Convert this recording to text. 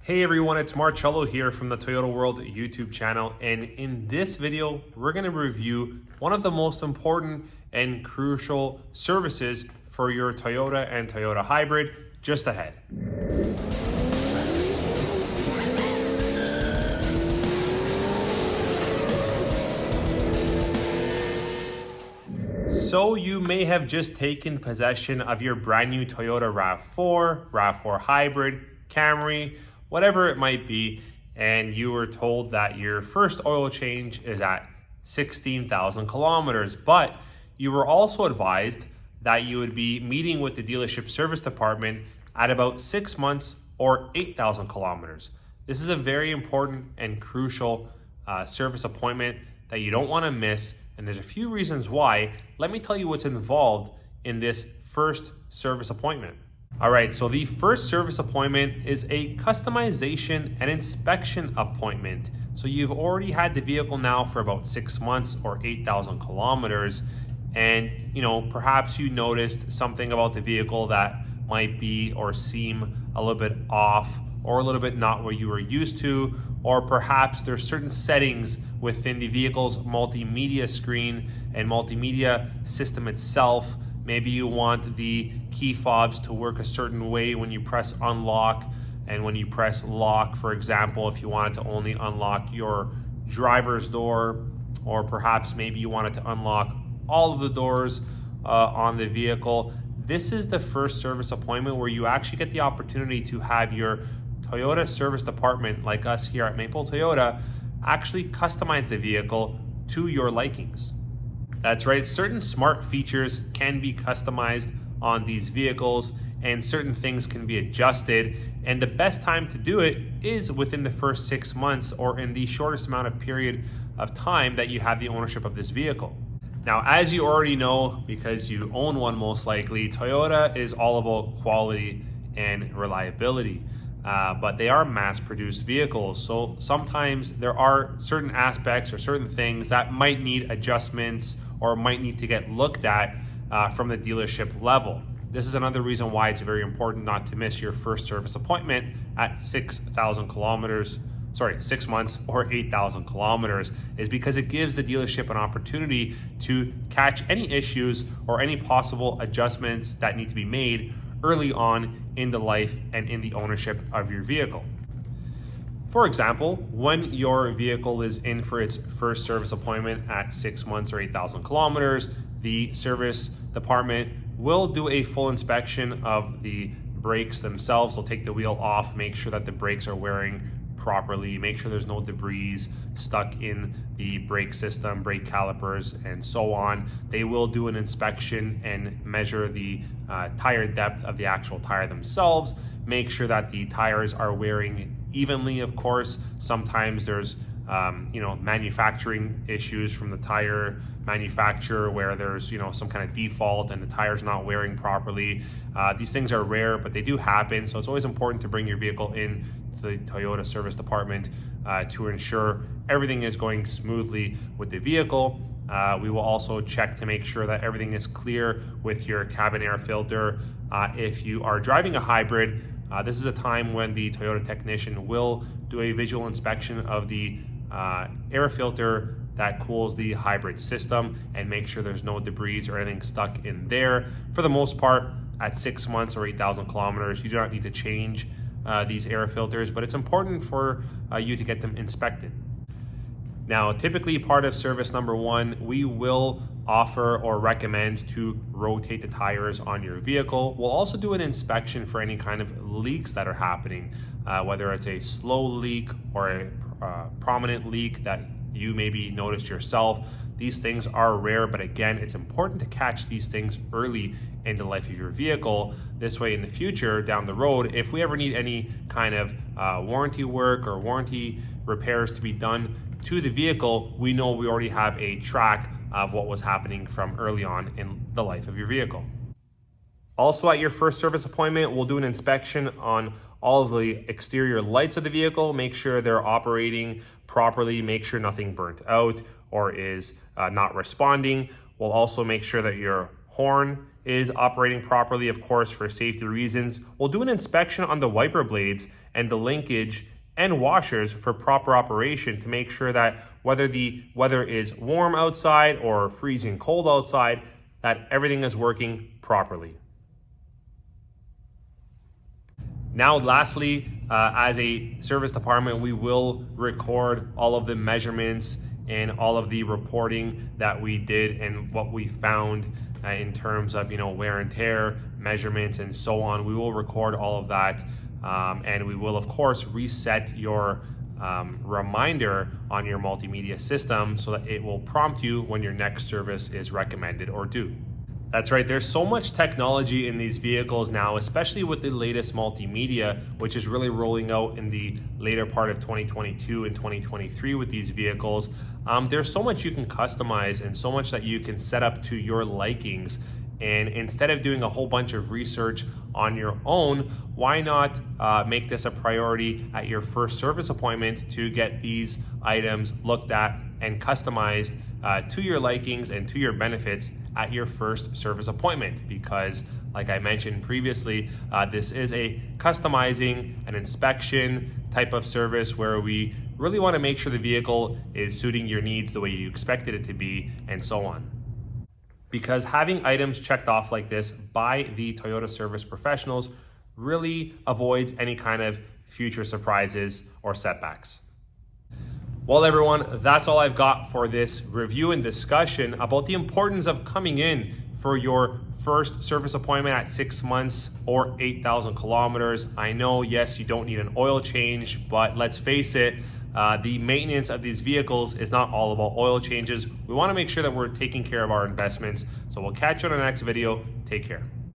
Hey everyone, it's Marcello here from the Toyota World YouTube channel, and in this video we're going to review one of the most important and crucial services for your Toyota and Toyota Hybrid just ahead. So you may have just taken possession of your brand new Toyota RAV4, RAV4 Hybrid, Camry, whatever it might be, and you were told that your first oil change is at 16,000 kilometers, but you were also advised that you would be meeting with the dealership service department at about 6 months or 8,000 kilometers. This is a very important and crucial service appointment that you don't want to miss, and there's a few reasons why. Let me tell you what's involved in this first service appointment. All right, so the first service appointment is a customization and inspection appointment. So you've already had the vehicle now for about 6 months or 8,000 kilometers, and perhaps you noticed something about the vehicle that might be or seem a little bit off or a little bit not what you were used to, or perhaps there's certain settings within the vehicle's multimedia screen and multimedia system itself. Maybe you want the key fobs to work a certain way when you press unlock, and when you press lock, for example, if you wanted to only unlock your driver's door, or perhaps maybe you wanted to unlock all of the doors on the vehicle. This is the first service appointment where you actually get the opportunity to have your Toyota service department, like us here at Maple Toyota, actually customize the vehicle to your likings. That's right, certain smart features can be customized on these vehicles and certain things can be adjusted, and the best time to do it is within the first 6 months or in the shortest amount of period of time that you have the ownership of this vehicle. Now, as you already know, because you own one most likely, Toyota is all about quality and reliability. But they are mass-produced vehicles, so sometimes there are certain aspects or certain things that might need adjustments or might need to get looked at from the dealership level. This is another reason why it's very important not to miss your first service appointment at 6,000 kilometers. 6 months or 8,000 kilometers, is because it gives the dealership an opportunity to catch any issues or any possible adjustments that need to be made early on in the life and in the ownership of your vehicle. For example, when your vehicle is in for its first service appointment at 6 months or 8,000 kilometers, the service department will do a full inspection of the brakes themselves. They'll take the wheel off, make sure that the brakes are wearing properly, make sure there's no debris stuck in the brake system, brake calipers, and so on. They will do an inspection and measure the tire depth of the actual tire themselves, make sure that the tires are wearing evenly. Of course, sometimes there's manufacturing issues from the tire manufacturer where there's some kind of default and the tire's not wearing properly. These things are rare, but they do happen, so it's always important to bring your vehicle in to the Toyota service department to ensure everything is going smoothly with the vehicle. We will also check to make sure that everything is clear with your cabin air filter. If you are driving a hybrid, this is a time when the Toyota technician will do a visual inspection of the air filter that cools the hybrid system and make sure there's no debris or anything stuck in there. For the most part, at 6 months or 8,000 kilometers, you do not need to change these air filters, but it's important for you to get them inspected. Now, typically part of service number 1, we will offer or recommend to rotate the tires on your vehicle. We'll also do an inspection for any kind of leaks that are happening, whether it's a slow leak or a prominent leak that you maybe noticed yourself. These things are rare, but again, it's important to catch these things early in the life of your vehicle. This way, in the future, down the road, if we ever need any kind of warranty work or warranty repairs to be done to the vehicle, we know we already have a track of what was happening from early on in the life of your vehicle. Also, at your first service appointment, we'll do an inspection on all of the exterior lights of the vehicle, make sure they're operating properly, make sure nothing burnt out or is not responding. We'll also make sure that your horn is operating properly, of course, for safety reasons. We'll do an inspection on the wiper blades and the linkage and washers for proper operation to make sure that whether the weather is warm outside or freezing cold outside, that everything is working properly. Now, lastly, as a service department, we will record all of the measurements and all of the reporting that we did and what we found in terms of, wear and tear, measurements, and so on. We will record all of that, and we will, of course, reset your reminder on your multimedia system so that it will prompt you when your next service is recommended or due. That's right, there's so much technology in these vehicles now, especially with the latest multimedia, which is really rolling out in the later part of 2022 and 2023 with these vehicles. There's so much you can customize and so much that you can set up to your likings. And instead of doing a whole bunch of research on your own, why not make this a priority at your first service appointment to get these items looked at and customized to your likings and to your benefits at your first service appointment? Because like I mentioned previously, this is a customizing and inspection type of service where we really want to make sure the vehicle is suiting your needs the way you expected it to be, and so on. Because having items checked off like this by the Toyota service professionals really avoids any kind of future surprises or setbacks. Well, everyone, that's all I've got for this review and discussion about the importance of coming in for your first service appointment at 6 months or 8,000 kilometers. I know, yes, you don't need an oil change, but let's face it, the maintenance of these vehicles is not all about oil changes. We want to make sure that we're taking care of our investments. So we'll catch you on the next video. Take care.